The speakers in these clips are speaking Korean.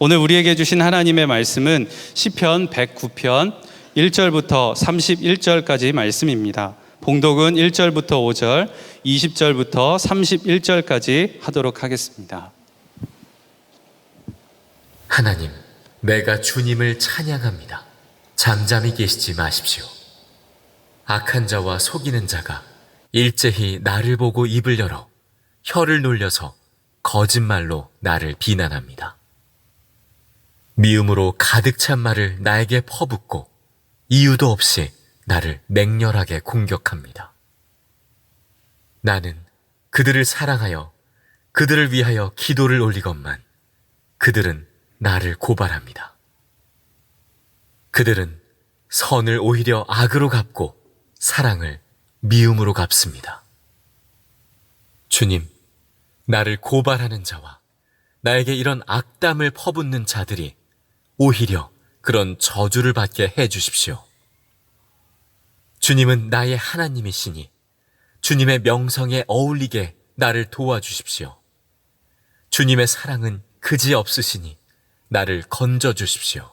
오늘 우리에게 주신 하나님의 말씀은 시편 109편 1절부터 31절까지 말씀입니다. 봉독은 1절부터 5절, 20절부터 31절까지 하도록 하겠습니다. 하나님, 내가 주님을 찬양합니다. 잠잠히 계시지 마십시오. 악한 자와 속이는 자가 일제히 나를 보고 입을 열어 혀를 놀려서 거짓말로 나를 비난합니다. 미움으로 가득 찬 말을 나에게 퍼붓고 이유도 없이 나를 맹렬하게 공격합니다. 나는 그들을 사랑하여 그들을 위하여 기도를 올리건만 그들은 나를 고발합니다. 그들은 선을 오히려 악으로 갚고 사랑을 미움으로 갚습니다. 주님, 나를 고발하는 자와 나에게 이런 악담을 퍼붓는 자들이 오히려 그런 저주를 받게 해주십시오. 주님은 나의 하나님이시니 주님의 명성에 어울리게 나를 도와주십시오. 주님의 사랑은 그지없으시니 나를 건져주십시오.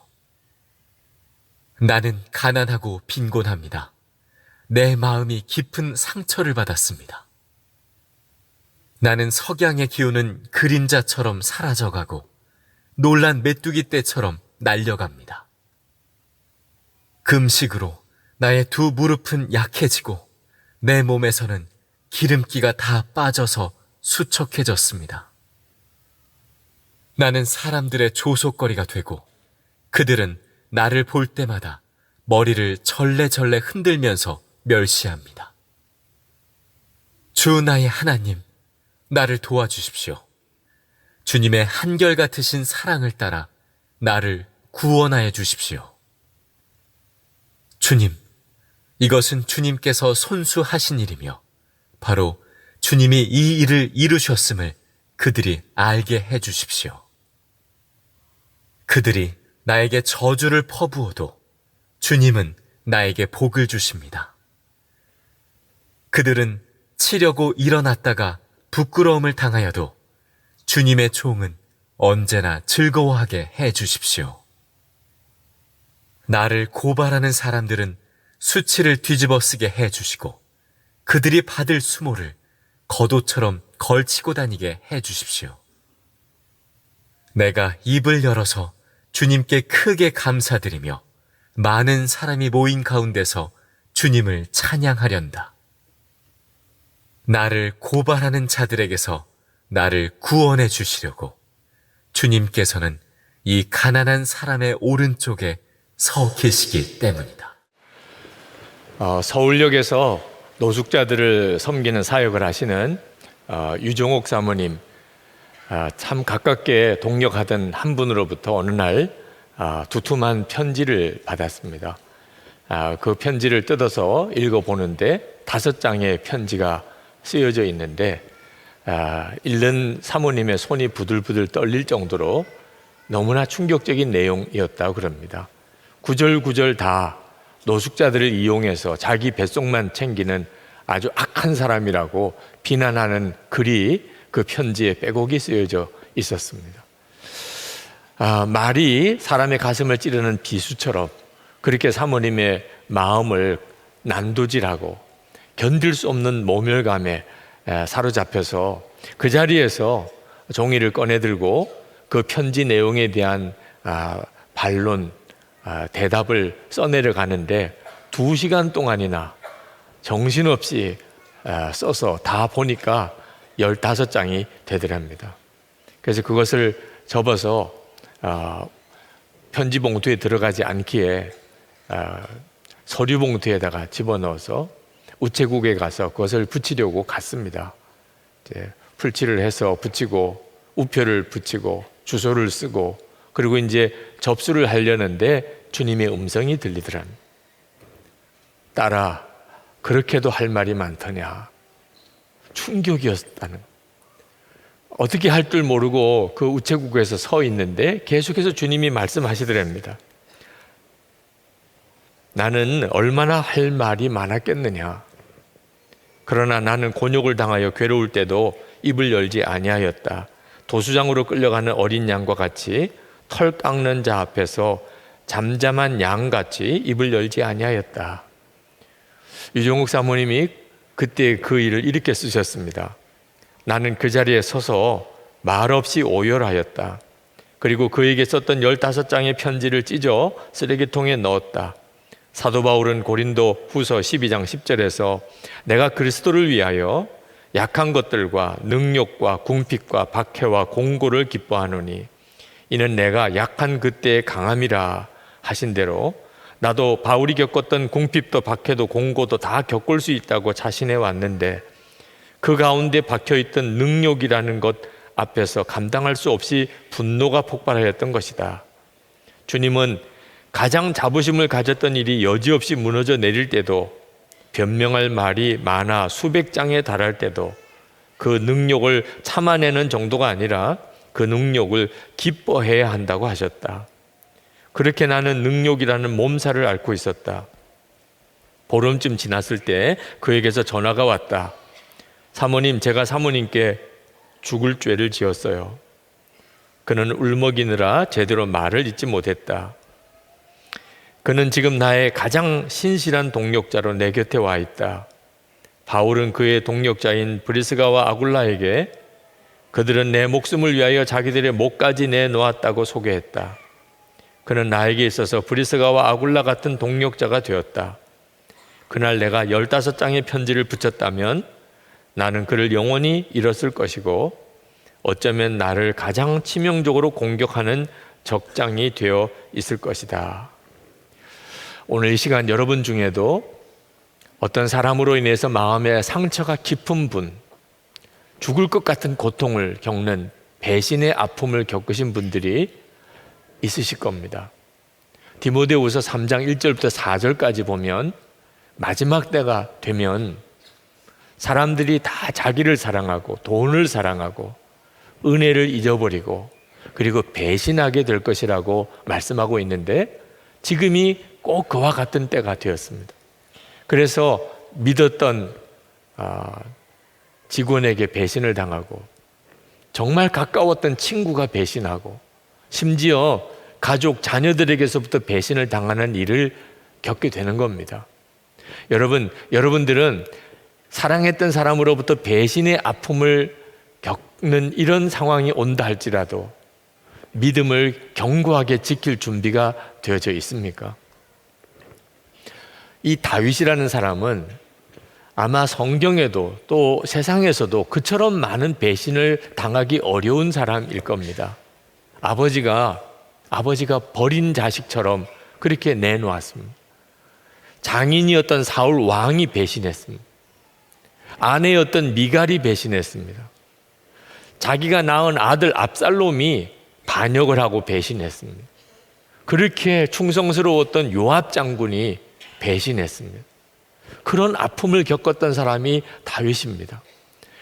나는 가난하고 빈곤합니다. 내 마음이 깊은 상처를 받았습니다. 나는 석양의 기운은 그림자처럼 사라져가고 놀란 메뚜기 떼처럼 날려갑니다. 금식으로 나의 두 무릎은 약해지고 내 몸에서는 기름기가 다 빠져서 수척해졌습니다. 나는 사람들의 조속거리가 되고 그들은 나를 볼 때마다 머리를 절레절레 흔들면서 멸시합니다. 주 나의 하나님, 나를 도와주십시오. 주님의 한결같으신 사랑을 따라 나를 구원하여 주십시오. 주님, 이것은 주님께서 손수하신 일이며 바로 주님이 이 일을 이루셨음을 그들이 알게 해 주십시오. 그들이 나에게 저주를 퍼부어도 주님은 나에게 복을 주십니다. 그들은 치려고 일어났다가 부끄러움을 당하여도 주님의 종은 언제나 즐거워하게 해 주십시오. 나를 고발하는 사람들은 수치를 뒤집어 쓰게 해 주시고 그들이 받을 수모를 겉옷처럼 걸치고 다니게 해 주십시오. 내가 입을 열어서 주님께 크게 감사드리며 많은 사람이 모인 가운데서 주님을 찬양하련다. 나를 고발하는 자들에게서 나를 구원해 주시려고 주님께서는 이 가난한 사람의 오른쪽에 서 계시기 때문이다. 서울역에서 노숙자들을 섬기는 사역을 하시는 유종옥 사모님, 참 가깝게 동역하던 한 분으로부터 어느 날 두툼한 편지를 받았습니다. 그 편지를 뜯어서 읽어보는데 5장의 편지가 쓰여져 있는데 읽는 사모님의 손이 부들부들 떨릴 정도로 너무나 충격적인 내용이었다고 그럽니다. 구절구절 다 노숙자들을 이용해서 자기 뱃속만 챙기는 아주 악한 사람이라고 비난하는 글이 그 편지에 빼곡히 쓰여져 있었습니다. 말이 사람의 가슴을 찌르는 비수처럼 그렇게 사모님의 마음을 난도질하고 견딜 수 없는 모멸감에 사로잡혀서 그 자리에서 종이를 꺼내들고 그 편지 내용에 대한 반론, 대답을 써내려 가는데 2시간 동안이나 정신없이 써서 다 보니까 15장이 되더랍니다. 그래서 그것을 접어서 편지 봉투에 들어가지 않기에 서류 봉투에다가 집어넣어서 우체국에 가서 그것을 붙이려고 갔습니다. 이제 풀칠을 해서 붙이고 우표를 붙이고 주소를 쓰고 그리고 이제 접수를 하려는데 주님의 음성이 들리더랍니다. 딸아, 그렇게도 할 말이 많더냐. 충격이었다는. 어떻게 할 줄 모르고 그 우체국에서 서 있는데 계속해서 주님이 말씀하시더랍니다. 나는 얼마나 할 말이 많았겠느냐. 그러나 나는 곤욕을 당하여 괴로울 때도 입을 열지 아니하였다. 도수장으로 끌려가는 어린 양과 같이 털 깎는 자 앞에서 잠잠한 양같이 입을 열지 아니하였다. 유종욱 사모님이 그때 그 일을 이렇게 쓰셨습니다. 나는 그 자리에 서서 말없이 오열하였다. 그리고 그에게 썼던 15장의 편지를 찢어 쓰레기통에 넣었다. 사도 바울은 고린도 후서 12장 10절에서 내가 그리스도를 위하여 약한 것들과 능욕과 궁핍과 박해와 공고를 기뻐하노니 이는 내가 약한 그때의 강함이라 하신 대로 나도 바울이 겪었던 궁핍도 박해도 공고도 다 겪을 수 있다고 자신해 왔는데 그 가운데 박혀있던 능욕이라는 것 앞에서 감당할 수 없이 분노가 폭발하였던 것이다. 주님은 가장 자부심을 가졌던 일이 여지없이 무너져 내릴 때도 변명할 말이 많아 수백 장에 달할 때도 그 능욕을 참아내는 정도가 아니라 그 능욕을 기뻐해야 한다고 하셨다. 그렇게 나는 능욕이라는 몸살을 앓고 있었다. 보름쯤 지났을 때 그에게서 전화가 왔다. 사모님, 제가 사모님께 죽을 죄를 지었어요. 그는 울먹이느라 제대로 말을 잇지 못했다. 그는 지금 나의 가장 신실한 동력자로 내 곁에 와 있다. 바울은 그의 동력자인 브리스가와 아굴라에게 그들은 내 목숨을 위하여 자기들의 목까지 내놓았다고 소개했다. 그는 나에게 있어서 브리스가와 아굴라 같은 동력자가 되었다. 그날 내가 15장의 편지를 붙였다면 나는 그를 영원히 잃었을 것이고 어쩌면 나를 가장 치명적으로 공격하는 적장이 되어 있을 것이다. 오늘 이 시간 여러분 중에도 어떤 사람으로 인해서 마음의 상처가 깊은 분, 죽을 것 같은 고통을 겪는 배신의 아픔을 겪으신 분들이 있으실 겁니다. 디모데후서 3장 1절부터 4절까지 보면 마지막 때가 되면 사람들이 다 자기를 사랑하고 돈을 사랑하고 은혜를 잊어버리고 그리고 배신하게 될 것이라고 말씀하고 있는데 지금이 꼭 그와 같은 때가 되었습니다. 그래서 믿었던 직원에게 배신을 당하고 정말 가까웠던 친구가 배신하고 심지어 가족, 자녀들에게서부터 배신을 당하는 일을 겪게 되는 겁니다. 여러분들은 사랑했던 사람으로부터 배신의 아픔을 겪는 이런 상황이 온다 할지라도 믿음을 견고하게 지킬 준비가 되어져 있습니까? 이 다윗이라는 사람은 아마 성경에도 또 세상에서도 그처럼 많은 배신을 당하기 어려운 사람일 겁니다. 아버지가 버린 자식처럼 그렇게 내놓았습니다. 장인이었던 사울 왕이 배신했습니다. 아내였던 미갈이 배신했습니다. 자기가 낳은 아들 압살롬이 반역을 하고 배신했습니다. 그렇게 충성스러웠던 요압 장군이 배신했습니다. 그런 아픔을 겪었던 사람이 다윗입니다.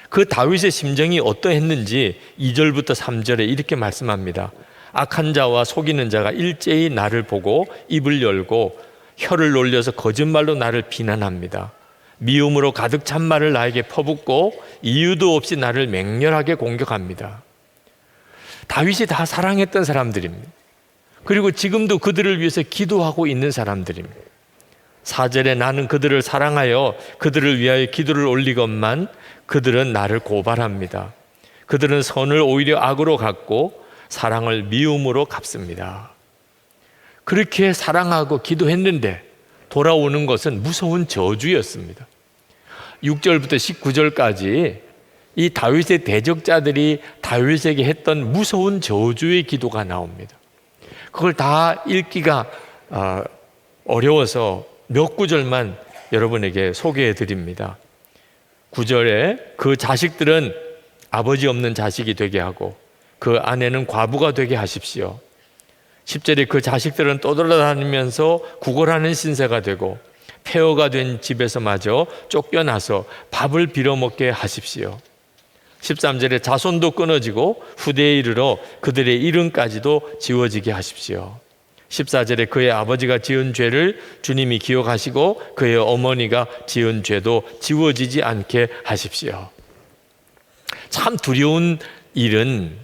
그 다윗의 심정이 어떠했는지 2절부터 3절에 이렇게 말씀합니다. 악한 자와 속이는 자가 일제히 나를 보고 입을 열고 혀를 놀려서 거짓말로 나를 비난합니다. 미움으로 가득 찬 말을 나에게 퍼붓고 이유도 없이 나를 맹렬하게 공격합니다. 다윗이 다 사랑했던 사람들입니다. 그리고 지금도 그들을 위해서 기도하고 있는 사람들입니다. 4절에 나는 그들을 사랑하여 그들을 위하여 기도를 올리건만 그들은 나를 고발합니다. 그들은 선을 오히려 악으로 갚고 사랑을 미움으로 갚습니다. 그렇게 사랑하고 기도했는데 돌아오는 것은 무서운 저주였습니다. 6절부터 19절까지 이 다윗의 대적자들이 다윗에게 했던 무서운 저주의 기도가 나옵니다. 그걸 다 읽기가 어려워서 몇 구절만 여러분에게 소개해 드립니다. 9절에 그 자식들은 아버지 없는 자식이 되게 하고 그 아내는 과부가 되게 하십시오. 10절에 그 자식들은 떠돌아다니면서 구걸하는 신세가 되고 폐허가 된 집에서마저 쫓겨나서 밥을 빌어먹게 하십시오. 13절에 자손도 끊어지고 후대에 이르러 그들의 이름까지도 지워지게 하십시오. 14절에 그의 아버지가 지은 죄를 주님이 기억하시고 그의 어머니가 지은 죄도 지워지지 않게 하십시오. 참 두려운 일은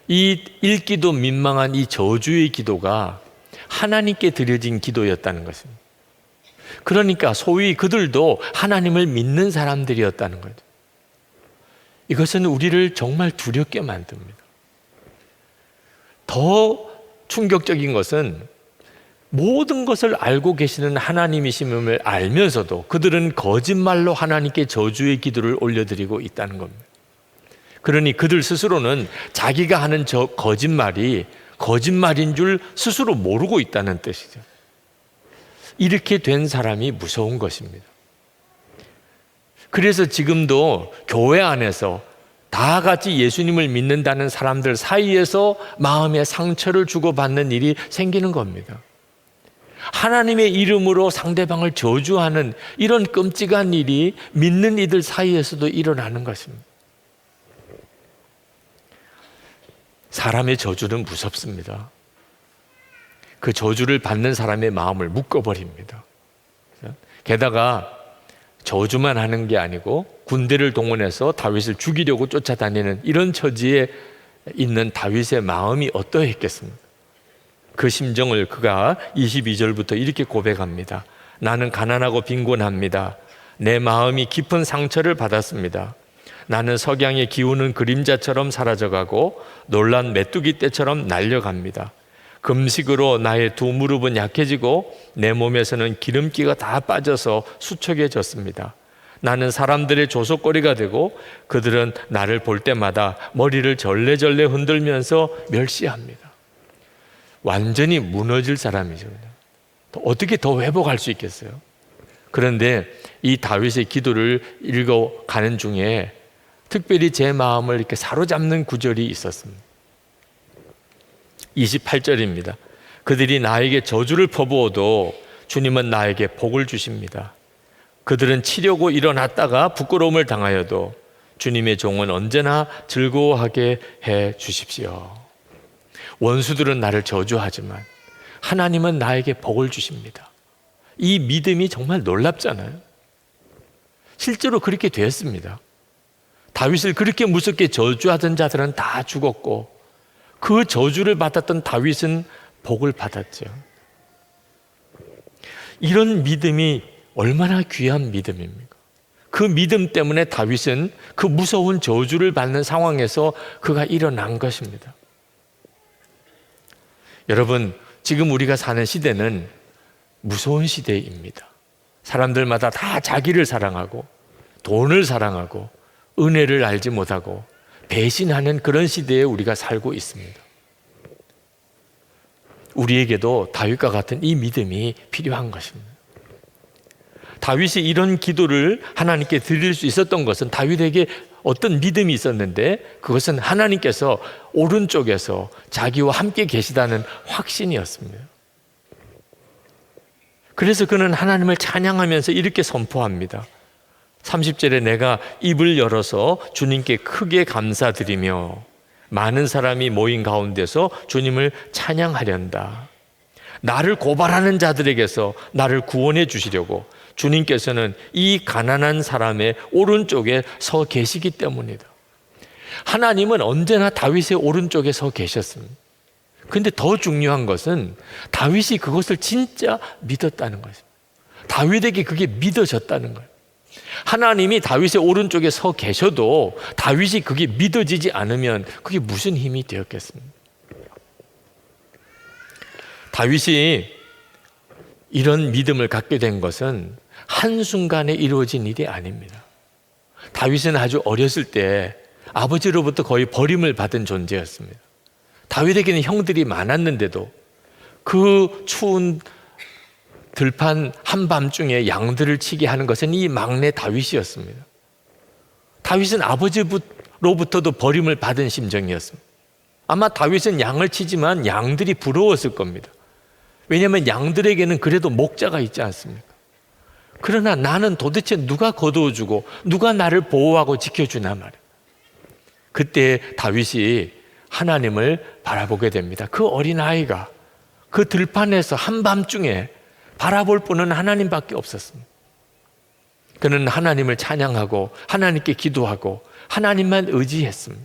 이 읽기도 민망한 이 저주의 기도가 하나님께 드려진 기도였다는 것입니다. 그러니까 소위 그들도 하나님을 믿는 사람들이었다는 거죠. 이것은 우리를 정말 두렵게 만듭니다. 더 충격적인 것은 모든 것을 알고 계시는 하나님이심을 알면서도 그들은 거짓말로 하나님께 저주의 기도를 올려드리고 있다는 겁니다. 그러니 그들 스스로는 자기가 하는 저 거짓말이 거짓말인 줄 스스로 모르고 있다는 뜻이죠. 이렇게 된 사람이 무서운 것입니다. 그래서 지금도 교회 안에서 다 같이 예수님을 믿는다는 사람들 사이에서 마음의 상처를 주고받는 일이 생기는 겁니다. 하나님의 이름으로 상대방을 저주하는 이런 끔찍한 일이 믿는 이들 사이에서도 일어나는 것입니다. 사람의 저주는 무섭습니다. 그 저주를 받는 사람의 마음을 묶어버립니다. 게다가 저주만 하는 게 아니고 군대를 동원해서 다윗을 죽이려고 쫓아다니는 이런 처지에 있는 다윗의 마음이 어떠했겠습니까? 그 심정을 그가 22절부터 이렇게 고백합니다. 나는 가난하고 빈곤합니다. 내 마음이 깊은 상처를 받았습니다. 나는 석양에 기우는 그림자처럼 사라져가고 놀란 메뚜기 떼처럼 날려갑니다. 금식으로 나의 두 무릎은 약해지고 내 몸에서는 기름기가 다 빠져서 수척해졌습니다. 나는 사람들의 조속거리가 되고 그들은 나를 볼 때마다 머리를 절레절레 흔들면서 멸시합니다. 완전히 무너질 사람이죠. 어떻게 더 회복할 수 있겠어요? 그런데 이 다윗의 기도를 읽어가는 중에 특별히 제 마음을 이렇게 사로잡는 구절이 있었습니다. 28절입니다. 그들이 나에게 저주를 퍼부어도 주님은 나에게 복을 주십니다. 그들은 치려고 일어났다가 부끄러움을 당하여도 주님의 종은 언제나 즐거워하게 해 주십시오. 원수들은 나를 저주하지만 하나님은 나에게 복을 주십니다. 이 믿음이 정말 놀랍잖아요. 실제로 그렇게 되었습니다. 다윗을 그렇게 무섭게 저주하던 자들은 다 죽었고 그 저주를 받았던 다윗은 복을 받았죠. 이런 믿음이 얼마나 귀한 믿음입니까? 그 믿음 때문에 다윗은 그 무서운 저주를 받는 상황에서 그가 일어난 것입니다. 여러분, 지금 우리가 사는 시대는 무서운 시대입니다. 사람들마다 다 자기를 사랑하고 돈을 사랑하고 은혜를 알지 못하고 배신하는 그런 시대에 우리가 살고 있습니다. 우리에게도 다윗과 같은 이 믿음이 필요한 것입니다. 다윗이 이런 기도를 하나님께 드릴 수 있었던 것은 다윗에게 어떤 믿음이 있었는데 그것은 하나님께서 오른쪽에서 자기와 함께 계시다는 확신이었습니다. 그래서 그는 하나님을 찬양하면서 이렇게 선포합니다. 30절에 내가 입을 열어서 주님께 크게 감사드리며 많은 사람이 모인 가운데서 주님을 찬양하련다. 나를 고발하는 자들에게서 나를 구원해 주시려고 주님께서는 이 가난한 사람의 오른쪽에 서 계시기 때문이다. 하나님은 언제나 다윗의 오른쪽에 서 계셨습니다. 그런데 더 중요한 것은 다윗이 그것을 진짜 믿었다는 것입니다. 다윗에게 그게 믿어졌다는 거예요. 하나님이 다윗의 오른쪽에 서 계셔도 다윗이 그게 믿어지지 않으면 그게 무슨 힘이 되었겠습니까? 다윗이 이런 믿음을 갖게 된 것은 한순간에 이루어진 일이 아닙니다. 다윗은 아주 어렸을 때 아버지로부터 거의 버림을 받은 존재였습니다. 다윗에게는 형들이 많았는데도 그 추운 들판 한밤중에 양들을 치게 하는 것은 이 막내 다윗이었습니다. 다윗은 아버지로부터도 버림을 받은 심정이었습니다. 아마 다윗은 양을 치지만 양들이 부러웠을 겁니다. 왜냐하면 양들에게는 그래도 목자가 있지 않습니까? 그러나 나는 도대체 누가 거두어주고 누가 나를 보호하고 지켜주나 말이에요. 그때 다윗이 하나님을 바라보게 됩니다. 그 어린아이가 그 들판에서 한밤중에 바라볼 분은 하나님밖에 없었습니다. 그는 하나님을 찬양하고 하나님께 기도하고 하나님만 의지했습니다.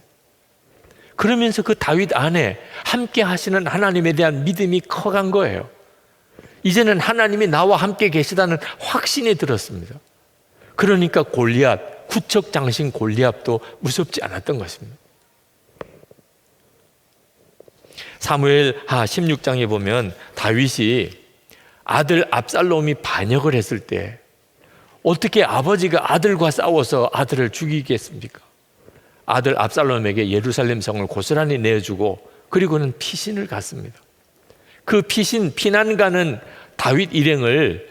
그러면서 그 다윗 안에 함께 하시는 하나님에 대한 믿음이 커간 거예요. 이제는 하나님이 나와 함께 계시다는 확신이 들었습니다. 그러니까 골리앗, 구척장신 골리앗도 무섭지 않았던 것입니다. 사무엘하 16장에 보면 다윗이 아들 압살롬이 반역을 했을 때 어떻게 아버지가 아들과 싸워서 아들을 죽이겠습니까? 아들 압살롬에게 예루살렘 성을 고스란히 내주고 그리고는 피신을 갔습니다. 그 피난 가는 다윗 일행을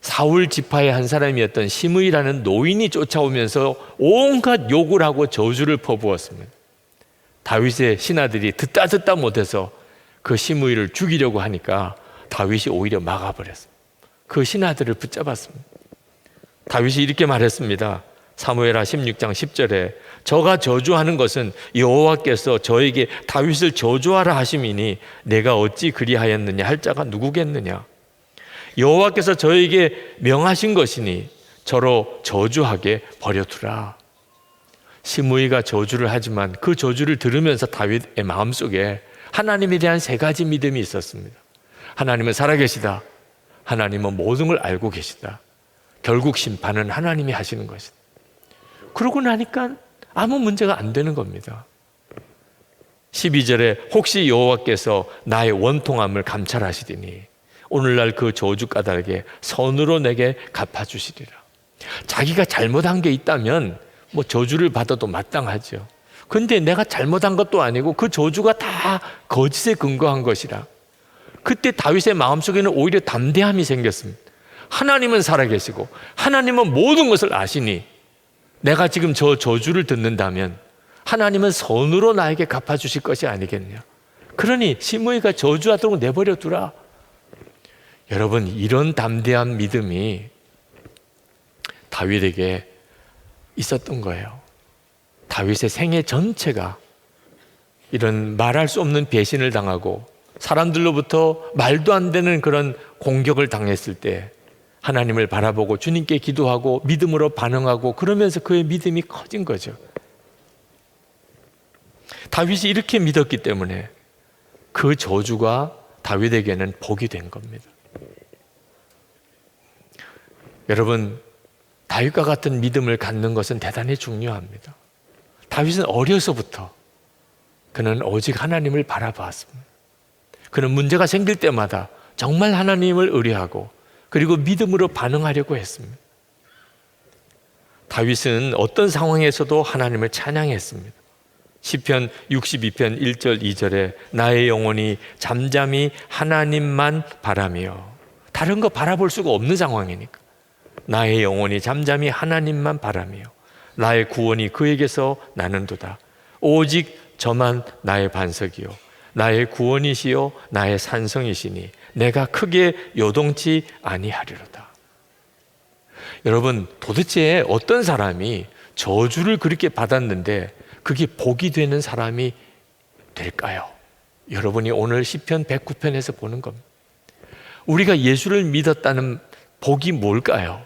사울 지파의 한 사람이었던 시므이라는 노인이 쫓아오면서 온갖 욕을 하고 저주를 퍼부었습니다. 다윗의 신하들이 듣다 못해서 그 시므이를 죽이려고 하니까 다윗이 오히려 막아버렸습니다. 그 신하들을 붙잡았습니다. 다윗이 이렇게 말했습니다. 사무엘하 16장 10절에 저가 저주하는 것은 여호와께서 저에게 다윗을 저주하라 하심이니 내가 어찌 그리하였느냐 할 자가 누구겠느냐. 여호와께서 저에게 명하신 것이니 저로 저주하게 버려두라. 시므이가 저주를 하지만 그 저주를 들으면서 다윗의 마음속에 하나님에 대한 세 가지 믿음이 있었습니다. 하나님은 살아계시다. 하나님은 모든 걸 알고 계시다. 결국 심판은 하나님이 하시는 것이다. 그러고 나니까 아무 문제가 안 되는 겁니다. 12절에 혹시 여호와께서 나의 원통함을 감찰하시리니 오늘날 그 저주 까닭에 선으로 내게 갚아주시리라. 자기가 잘못한 게 있다면 뭐 저주를 받아도 마땅하죠. 근데 내가 잘못한 것도 아니고 그 저주가 다 거짓에 근거한 것이라. 그때 다윗의 마음속에는 오히려 담대함이 생겼습니다. 하나님은 살아계시고 하나님은 모든 것을 아시니 내가 지금 저 저주를 듣는다면 하나님은 선으로 나에게 갚아주실 것이 아니겠냐. 그러니 시므이가 저주하도록 내버려 두라. 여러분, 이런 담대한 믿음이 다윗에게 있었던 거예요. 다윗의 생애 전체가 이런 말할 수 없는 배신을 당하고 사람들로부터 말도 안 되는 그런 공격을 당했을 때 하나님을 바라보고 주님께 기도하고 믿음으로 반응하고 그러면서 그의 믿음이 커진 거죠. 다윗이 이렇게 믿었기 때문에 그 저주가 다윗에게는 복이 된 겁니다. 여러분, 다윗과 같은 믿음을 갖는 것은 대단히 중요합니다. 다윗은 어려서부터 그는 오직 하나님을 바라보았습니다. 그는 문제가 생길 때마다 정말 하나님을 의뢰하고 그리고 믿음으로 반응하려고 했습니다. 다윗은 어떤 상황에서도 하나님을 찬양했습니다. 시편 62편 1절 2절에 나의 영혼이 잠잠히 하나님만 바라며, 다른 거 바라볼 수가 없는 상황이니까 나의 영혼이 잠잠히 하나님만 바라며 나의 구원이 그에게서 나는도다. 오직 저만 나의 반석이요 나의 구원이시요 나의 산성이시니 내가 크게 요동치 아니하리로다. 여러분, 도대체 어떤 사람이 저주를 그렇게 받았는데 그게 복이 되는 사람이 될까요? 여러분이 오늘 시편 109편에서 보는 겁니다. 우리가 예수를 믿었다는 복이 뭘까요?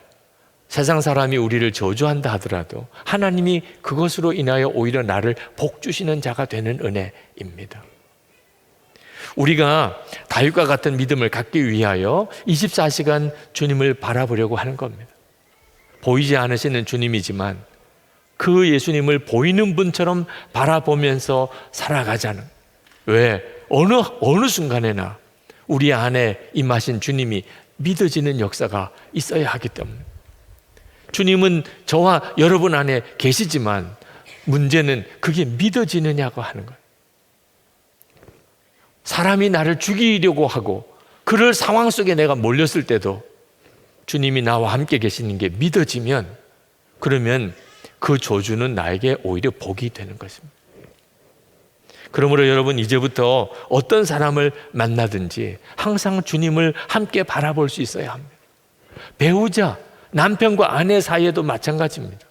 세상 사람이 우리를 저주한다 하더라도 하나님이 그것으로 인하여 오히려 나를 복 주시는 자가 되는 은혜입니다. 우리가 다윗과 같은 믿음을 갖기 위하여 24시간 주님을 바라보려고 하는 겁니다. 보이지 않으시는 주님이지만 그 예수님을 보이는 분처럼 바라보면서 살아가자는, 왜? 어느 순간에나 우리 안에 임하신 주님이 믿어지는 역사가 있어야 하기 때문에. 주님은 저와 여러분 안에 계시지만 문제는 그게 믿어지느냐고 하는 거예요. 사람이 나를 죽이려고 하고 그럴 상황 속에 내가 몰렸을 때도 주님이 나와 함께 계시는 게 믿어지면, 그러면 그 저주는 나에게 오히려 복이 되는 것입니다. 그러므로 여러분, 이제부터 어떤 사람을 만나든지 항상 주님을 함께 바라볼 수 있어야 합니다. 배우자, 남편과 아내 사이에도 마찬가지입니다.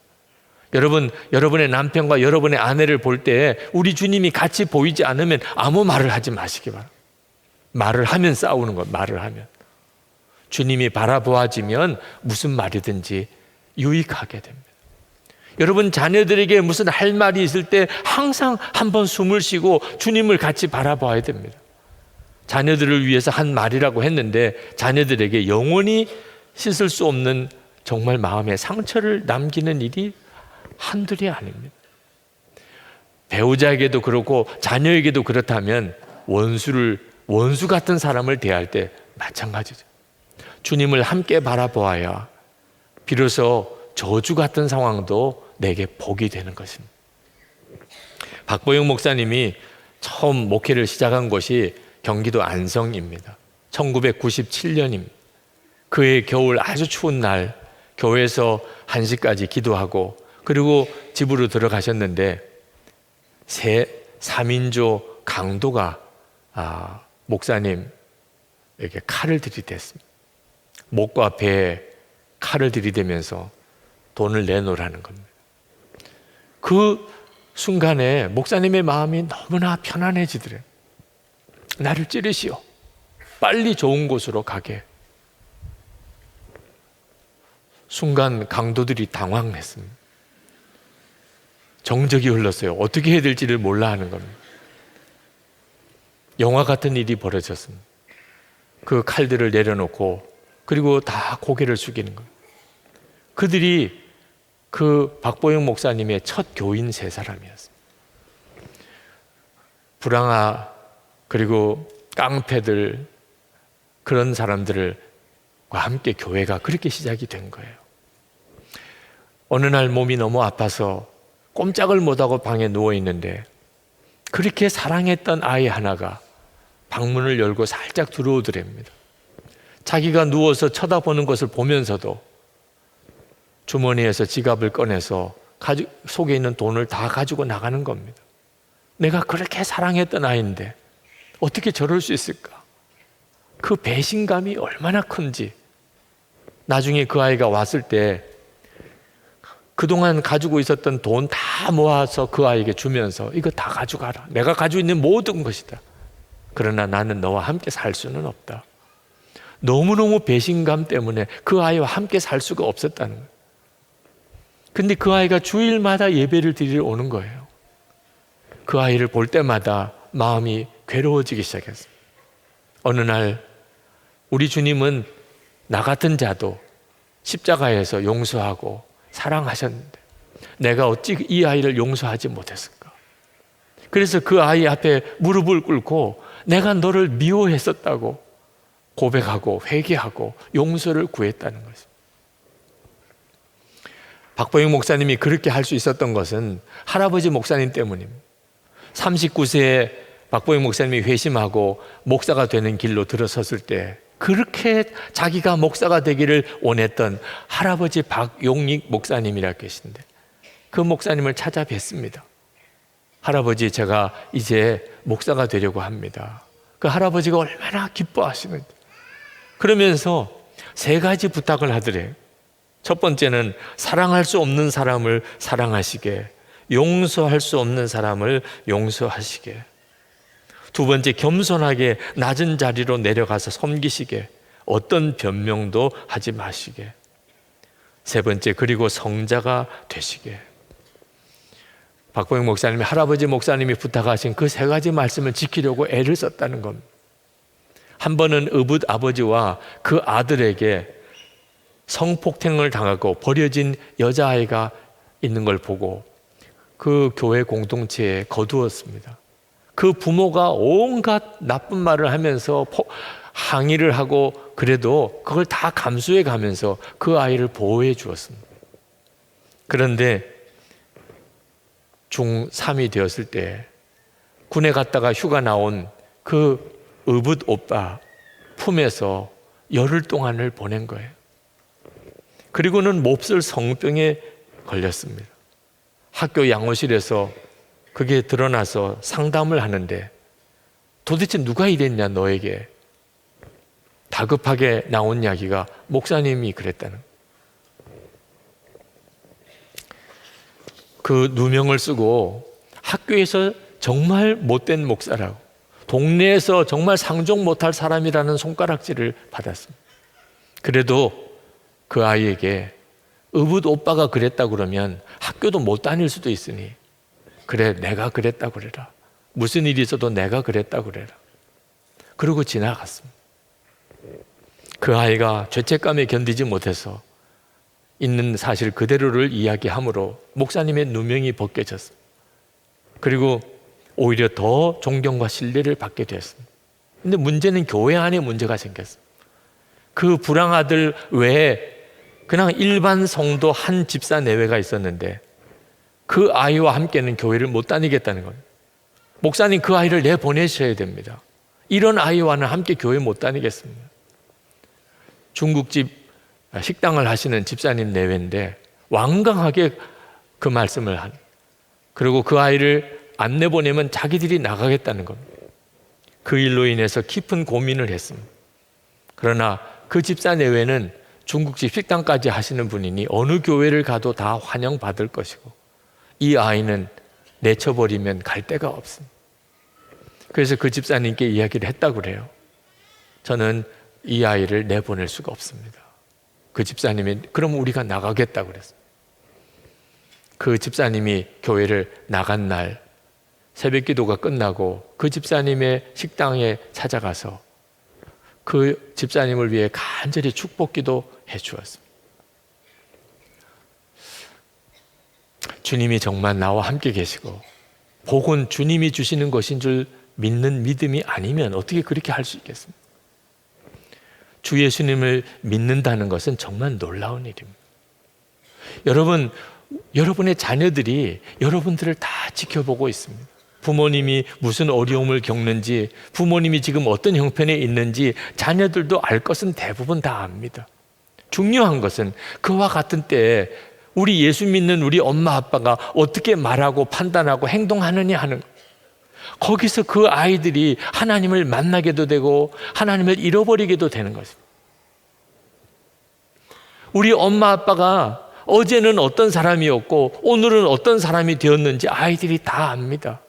여러분, 여러분의 남편과 여러분의 아내를 볼 때 우리 주님이 같이 보이지 않으면 아무 말을 하지 마시기 바랍니다. 말을 하면 싸우는 것, 말을 하면. 주님이 바라보아지면 무슨 말이든지 유익하게 됩니다. 여러분 자녀들에게 무슨 할 말이 있을 때 항상 한번 숨을 쉬고 주님을 같이 바라봐야 됩니다. 자녀들을 위해서 한 말이라고 했는데 자녀들에게 영원히 씻을 수 없는 정말 마음의 상처를 남기는 일이 한둘이 아닙니다. 배우자에게도 그렇고 자녀에게도 그렇다면 원수 같은 사람을 대할 때 마찬가지죠. 주님을 함께 바라보아야 비로소 저주 같은 상황도 내게 복이 되는 것입니다. 박보영 목사님이 처음 목회를 시작한 곳이 경기도 안성입니다. 1997년입니다. 그해 겨울 아주 추운 날 교회에서 1시까지 기도하고 그리고 집으로 들어가셨는데 3인조 강도가 목사님에게 칼을 들이댔습니다. 목과 배에 칼을 들이대면서 돈을 내놓으라는 겁니다. 그 순간에 목사님의 마음이 너무나 편안해지더래요. 나를 찌르시오. 빨리 좋은 곳으로 가게. 순간 강도들이 당황했습니다. 정적이 흘렀어요. 어떻게 해야 될지를 몰라 하는 겁니다. 영화 같은 일이 벌어졌습니다. 그 칼들을 내려놓고 그리고 다 고개를 숙이는 거예요. 그들이 그 박보영 목사님의 첫 교인 3사람이었습니다. 불황아 그리고 깡패들 그런 사람들과 함께 교회가 그렇게 시작이 된 거예요. 어느 날 몸이 너무 아파서 꼼짝을 못하고 방에 누워있는데 그렇게 사랑했던 아이 하나가 방문을 열고 살짝 들어오더랍니다. 자기가 누워서 쳐다보는 것을 보면서도 주머니에서 지갑을 꺼내서 속에 있는 돈을 다 가지고 나가는 겁니다. 내가 그렇게 사랑했던 아이인데 어떻게 저럴 수 있을까? 그 배신감이 얼마나 큰지. 나중에 그 아이가 왔을 때 그동안 가지고 있었던 돈 다 모아서 그 아이에게 주면서 이거 다 가져가라. 내가 가지고 있는 모든 것이다. 그러나 나는 너와 함께 살 수는 없다. 너무너무 배신감 때문에 그 아이와 함께 살 수가 없었다는 거예요. 근데 그 아이가 주일마다 예배를 드리러 오는 거예요. 그 아이를 볼 때마다 마음이 괴로워지기 시작했어요. 어느 날 우리 주님은 나 같은 자도 십자가에서 용서하고 사랑하셨는데 내가 어찌 이 아이를 용서하지 못했을까? 그래서 그 아이 앞에 무릎을 꿇고 내가 너를 미워했었다고 고백하고 회개하고 용서를 구했다는 것입니다. 박보영 목사님이 그렇게 할 수 있었던 것은 할아버지 목사님 때문입니다. 39세에 박보영 목사님이 회심하고 목사가 되는 길로 들어섰을 때 그렇게 자기가 목사가 되기를 원했던 할아버지 박용익 목사님이라 계신데 그 목사님을 찾아뵀습니다. 할아버지, 제가 이제 목사가 되려고 합니다. 그 할아버지가 얼마나 기뻐하시는지. 그러면서 3가지 부탁을 하더래요. 첫 번째는 사랑할 수 없는 사람을 사랑하시게, 용서할 수 없는 사람을 용서하시게. 두 번째, 겸손하게 낮은 자리로 내려가서 섬기시게, 어떤 변명도 하지 마시게. 세 번째, 그리고 성자가 되시게. 박보영 목사님이 할아버지 목사님이 부탁하신 그 3가지 말씀을 지키려고 애를 썼다는 겁니다. 한 번은 의붓 아버지와 그 아들에게 성폭행을 당하고 버려진 여자아이가 있는 걸 보고 그 교회 공동체에 거두었습니다. 그 부모가 온갖 나쁜 말을 하면서 항의를 하고 그래도 그걸 다 감수해 가면서 그 아이를 보호해 주었습니다. 그런데 중3이 되었을 때 군에 갔다가 휴가 나온 그 의붓 오빠 품에서 열흘 동안을 보낸 거예요. 그리고는 몹쓸 성병에 걸렸습니다. 학교 양호실에서 그게 드러나서 상담을 하는데 도대체 누가 이랬냐 너에게. 다급하게 나온 이야기가 목사님이 그랬다는 거예요. 그 누명을 쓰고 학교에서 정말 못된 목사라고, 동네에서 정말 상종 못할 사람이라는 손가락질을 받았습니다. 그래도 그 아이에게 의붓 오빠가 그랬다 그러면 학교도 못 다닐 수도 있으니 그래, 내가 그랬다 그래라. 무슨 일이 있어도 내가 그랬다 그래라. 그러고 지나갔습니다. 그 아이가 죄책감에 견디지 못해서 있는 사실 그대로를 이야기함으로 목사님의 누명이 벗겨졌습니다. 그리고 오히려 더 존경과 신뢰를 받게 되었습니다. 근데 문제는 교회 안에 문제가 생겼습니다. 그 불황아들 외에 그냥 일반 성도 한 집사 내외가 있었는데 그 아이와 함께는 교회를 못 다니겠다는 겁니다. 목사님, 그 아이를 내보내셔야 됩니다. 이런 아이와는 함께 교회 못 다니겠습니다. 중국집 식당을 하시는 집사님 내외인데 완강하게 그 말씀을 한, 그리고 그 아이를 안 내보내면 자기들이 나가겠다는 겁니다. 그 일로 인해서 깊은 고민을 했습니다. 그러나 그 집사 내외는 중국집 식당까지 하시는 분이니 어느 교회를 가도 다 환영받을 것이고 이 아이는 내쳐버리면 갈 데가 없습니다. 그래서 그 집사님께 이야기를 했다고 그래요. 저는 이 아이를 내보낼 수가 없습니다. 그 집사님이 그럼 우리가 나가겠다고 그랬어요. 그 집사님이 교회를 나간 날 새벽 기도가 끝나고 그 집사님의 식당에 찾아가서 그 집사님을 위해 간절히 축복 기도해 주었습니다. 주님이 정말 나와 함께 계시고 복은 주님이 주시는 것인 줄 믿는 믿음이 아니면 어떻게 그렇게 할 수 있겠습니까? 주 예수님을 믿는다는 것은 정말 놀라운 일입니다. 여러분, 여러분의 자녀들이 여러분들을 다 지켜보고 있습니다. 부모님이 무슨 어려움을 겪는지, 부모님이 지금 어떤 형편에 있는지 자녀들도 알 것은 대부분 다 압니다. 중요한 것은 그와 같은 때에 우리 예수 믿는 우리 엄마 아빠가 어떻게 말하고 판단하고 행동하느냐 하는, 거기서 그 아이들이 하나님을 만나게도 되고 하나님을 잃어버리게도 되는 것입니다. 우리 엄마 아빠가 어제는 어떤 사람이었고 오늘은 어떤 사람이 되었는지 아이들이 다 압니다.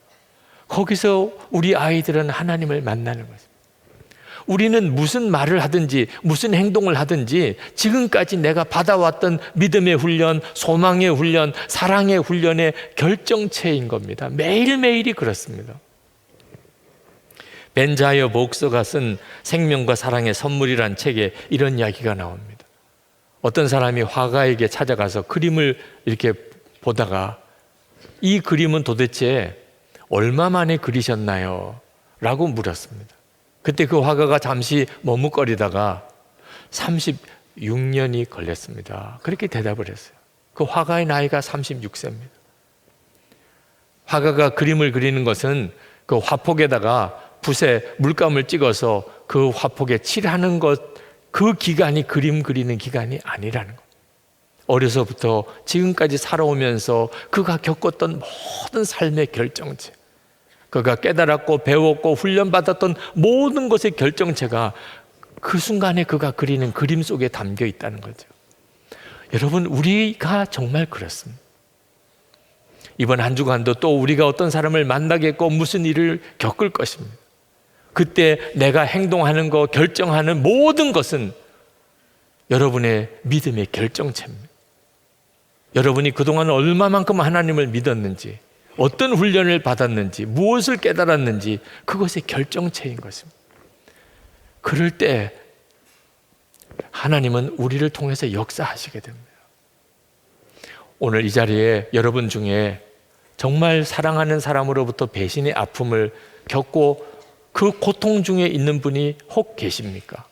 거기서 우리 아이들은 하나님을 만나는 것입니다. 우리는 무슨 말을 하든지 무슨 행동을 하든지 지금까지 내가 받아왔던 믿음의 훈련, 소망의 훈련, 사랑의 훈련의 결정체인 겁니다. 매일매일이 그렇습니다. 벤자이어 목서가 쓴 생명과 사랑의 선물이란 책에 이런 이야기가 나옵니다. 어떤 사람이 화가에게 찾아가서 그림을 이렇게 보다가 이 그림은 도대체 얼마 만에 그리셨나요? 라고 물었습니다. 그때 그 화가가 잠시 머뭇거리다가 36년이 걸렸습니다. 그렇게 대답을 했어요. 그 화가의 나이가 36세입니다. 화가가 그림을 그리는 것은 그 화폭에다가 붓에 물감을 찍어서 그 화폭에 칠하는 것, 그 기간이 그림 그리는 기간이 아니라는 것. 어려서부터 지금까지 살아오면서 그가 겪었던 모든 삶의 결정체, 그가 깨달았고 배웠고 훈련받았던 모든 것의 결정체가 그 순간에 그가 그리는 그림 속에 담겨 있다는 거죠. 여러분, 우리가 정말 그렇습니다. 이번 한 주간도 또 우리가 어떤 사람을 만나겠고 무슨 일을 겪을 것입니다. 그때 내가 행동하는 것, 결정하는 모든 것은 여러분의 믿음의 결정체입니다. 여러분이 그동안 얼마만큼 하나님을 믿었는지, 어떤 훈련을 받았는지, 무엇을 깨달았는지 그것의 결정체인 것입니다. 그럴 때 하나님은 우리를 통해서 역사하시게 됩니다. 오늘 이 자리에 여러분 중에 정말 사랑하는 사람으로부터 배신의 아픔을 겪고 그 고통 중에 있는 분이 혹 계십니까?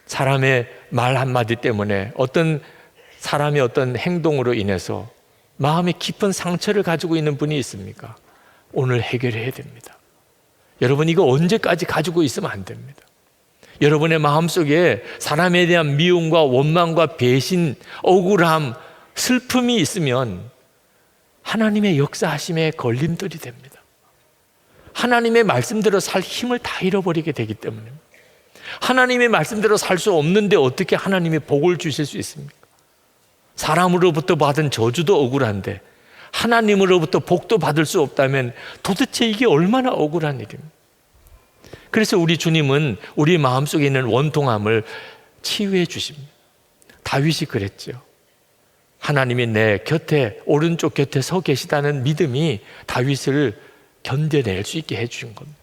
사람의 말 한마디 때문에, 어떤 사람의 어떤 행동으로 인해서 마음에 깊은 상처를 가지고 있는 분이 있습니까? 오늘 해결해야 됩니다. 여러분, 이거 언제까지 가지고 있으면 안 됩니다. 여러분의 마음속에 사람에 대한 미움과 원망과 배신, 억울함, 슬픔이 있으면 하나님의 역사하심에 걸림돌이 됩니다. 하나님의 말씀대로 살 힘을 다 잃어버리게 되기 때문에, 하나님의 말씀대로 살 수 없는데 어떻게 하나님이 복을 주실 수 있습니까? 사람으로부터 받은 저주도 억울한데 하나님으로부터 복도 받을 수 없다면 도대체 이게 얼마나 억울한 일입니까? 그래서 우리 주님은 우리 마음속에 있는 원통함을 치유해 주십니다. 다윗이 그랬죠. 하나님이 내 곁에, 오른쪽 곁에 서 계시다는 믿음이 다윗을 견뎌낼 수 있게 해주신 겁니다.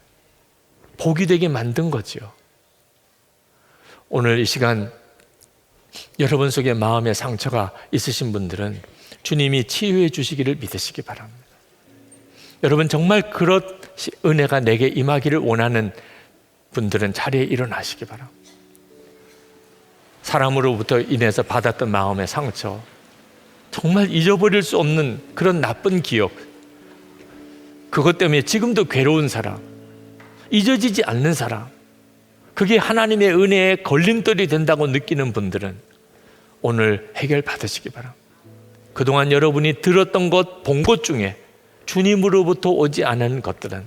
복이 되게 만든 거죠. 오늘 이 시간 여러분 속에 마음의 상처가 있으신 분들은 주님이 치유해 주시기를 믿으시기 바랍니다. 여러분 정말 그런 은혜가 내게 임하기를 원하는 분들은 자리에 일어나시기 바랍니다. 사람으로부터 인해서 받았던 마음의 상처, 정말 잊어버릴 수 없는 그런 나쁜 기억, 그것 때문에 지금도 괴로운 사람, 잊어지지 않는 사람, 그게 하나님의 은혜에 걸림돌이 된다고 느끼는 분들은 오늘 해결 받으시기 바랍니다. 그동안 여러분이 들었던 것, 본 것 중에 주님으로부터 오지 않은 것들은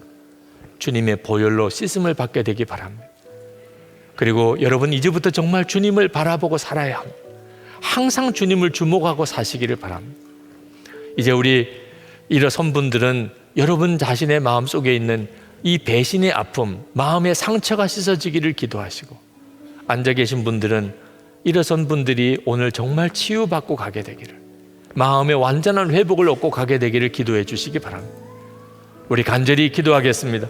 주님의 보혈로 씻음을 받게 되기 바랍니다. 그리고 여러분 이제부터 정말 주님을 바라보고 살아야 합니다. 항상 주님을 주목하고 사시기를 바랍니다. 이제 우리 일어선 분들은 여러분 자신의 마음속에 있는 이 배신의 아픔, 마음의 상처가 씻어지기를 기도하시고, 앉아 계신 분들은 일어선 분들이 오늘 정말 치유받고 가게 되기를, 마음의 완전한 회복을 얻고 가게 되기를 기도해 주시기 바랍니다. 우리 간절히 기도하겠습니다.